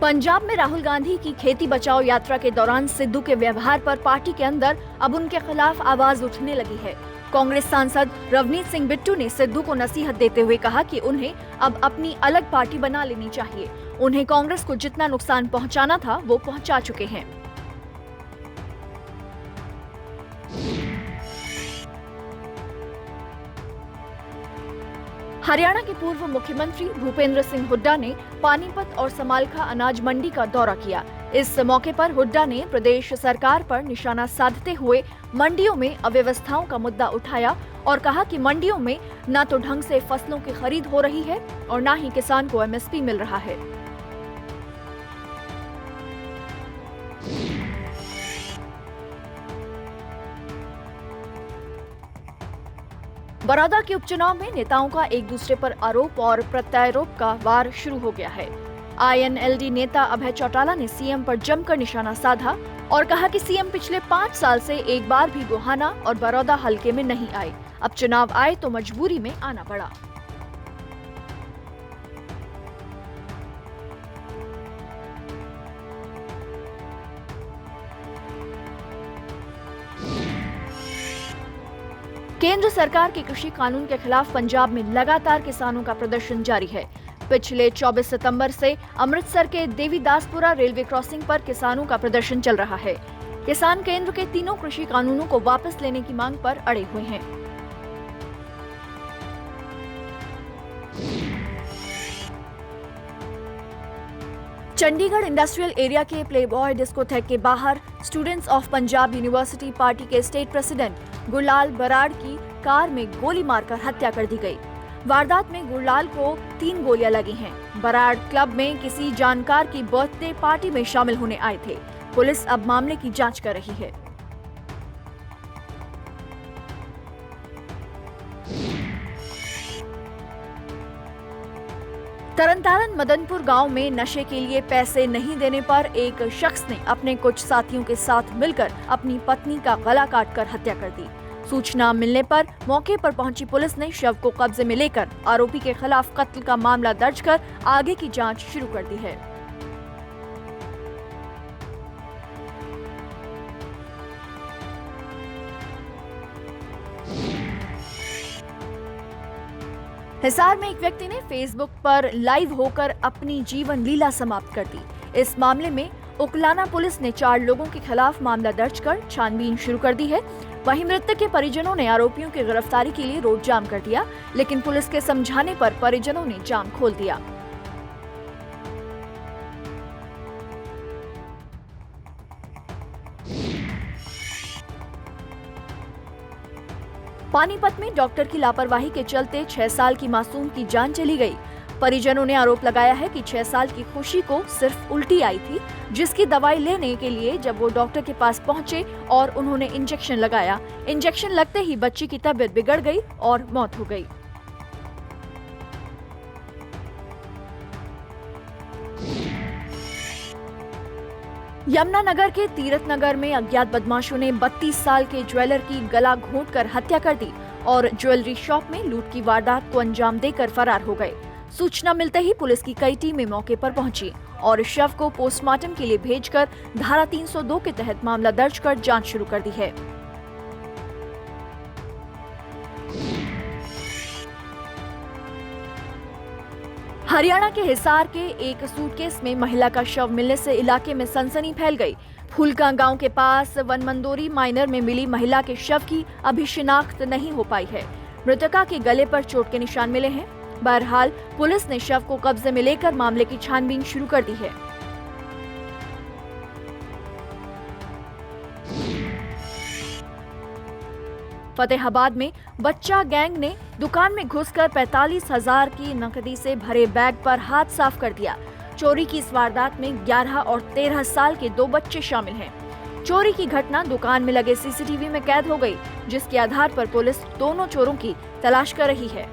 पंजाब में राहुल गांधी की खेती बचाओ यात्रा के दौरान सिद्धू के व्यवहार पर पार्टी के अंदर अब उनके खिलाफ आवाज उठने लगी है। कांग्रेस सांसद रवनीत सिंह बिट्टू ने सिद्धू को नसीहत देते हुए कहा कि उन्हें अब अपनी अलग पार्टी बना लेनी चाहिए। उन्हें कांग्रेस को जितना नुकसान पहुंचाना था वो पहुंचा चुके हैं। हरियाणा के पूर्व मुख्यमंत्री भूपेंद्र सिंह हुड्डा ने पानीपत और समालखा अनाज मंडी का दौरा किया। इस मौके पर हुड्डा ने प्रदेश सरकार पर निशाना साधते हुए मंडियों में अव्यवस्थाओं का मुद्दा उठाया और कहा कि मंडियों में न तो ढंग से फसलों की खरीद हो रही है और न ही किसान को एमएसपी मिल रहा है। बड़ौदा के उपचुनाव में नेताओं का एक दूसरे पर आरोप और प्रत्यारोप का वार शुरू हो गया है। आईएनएलडी नेता अभय चौटाला ने सीएम पर जमकर निशाना साधा और कहा कि सीएम पिछले 5 साल से एक बार भी गोहाना और बड़ौदा हलके में नहीं आए। अब चुनाव आए तो मजबूरी में आना पड़ा। केंद्र सरकार के कृषि कानून के खिलाफ पंजाब में लगातार किसानों का प्रदर्शन जारी है। पिछले 24 सितंबर से अमृतसर के देवीदासपुरा रेलवे क्रॉसिंग पर किसानों का प्रदर्शन चल रहा है। किसान केंद्र के तीनों कृषि कानूनों को वापस लेने की मांग पर अड़े हुए हैं। चंडीगढ़ इंडस्ट्रियल एरिया के प्लेबॉय डिस्कोथेक के बाहर students of Punjab university party के स्टेट प्रेसिडेंट गुरलाल बराड़ की कार में गोली मारकर हत्या कर दी गई। वारदात में गुरलाल को 3 गोलियां लगी हैं। बराड़ क्लब में किसी जानकार की बर्थडे पार्टी में शामिल होने आए थे। पुलिस अब मामले की जांच कर रही है। तरनतारन मदनपुर गांव में नशे के लिए पैसे नहीं देने पर एक शख्स ने अपने कुछ साथियों के साथ मिलकर अपनी पत्नी का गला काटकर हत्या कर दी। सूचना मिलने पर मौके पर पहुंची पुलिस ने शव को कब्जे में लेकर आरोपी के खिलाफ कत्ल का मामला दर्ज कर आगे की जांच शुरू कर दी है। हिसार में एक व्यक्ति ने फेसबुक पर लाइव होकर अपनी जीवन लीला समाप्त कर दी। इस मामले में उकलाना पुलिस ने 4 लोगों के खिलाफ मामला दर्ज कर छानबीन शुरू कर दी है। वहीं मृतक के परिजनों ने आरोपियों की गिरफ्तारी के लिए रोड जाम कर दिया, लेकिन पुलिस के समझाने पर परिजनों ने जाम खोल दिया। पानीपत में डॉक्टर की लापरवाही के चलते 6 साल की मासूम की जान चली गई। परिजनों ने आरोप लगाया है कि 6 साल की खुशी को सिर्फ उल्टी आई थी, जिसकी दवाई लेने के लिए जब वो डॉक्टर के पास पहुंचे और उन्होंने इंजेक्शन लगाया। इंजेक्शन लगते ही बच्ची की तबीयत बिगड़ गई और मौत हो गई। यमुनानगर के तीरथ नगर में अज्ञात बदमाशों ने 32 साल के ज्वेलर की गला घोंटकर हत्या कर दी और ज्वेलरी शॉप में लूट की वारदात को अंजाम देकर फरार हो गए। सूचना मिलते ही पुलिस की कई टीमें मौके पर पहुंची और शव को पोस्टमार्टम के लिए भेजकर धारा 302 के तहत मामला दर्ज कर जांच शुरू कर दी है। हरियाणा के हिसार के एक सूटकेस में महिला का शव मिलने से इलाके में सनसनी फैल गई। फूलका गांव के पास वनमंदोरी माइनर में मिली महिला के शव की अभी शिनाख्त नहीं हो पाई है। मृतका के गले पर चोट के निशान मिले हैं। बहरहाल पुलिस ने शव को कब्जे में लेकर मामले की छानबीन शुरू कर दी है। फतेहाबाद में बच्चा गैंग ने दुकान में घुसकर 45,000 की नकदी से भरे बैग पर हाथ साफ कर दिया। चोरी की इस वारदात में 11 और 13 साल के 2 बच्चे शामिल हैं। चोरी की घटना दुकान में लगे सीसीटीवी में कैद हो गई, जिसके आधार पर पुलिस दोनों चोरों की तलाश कर रही है।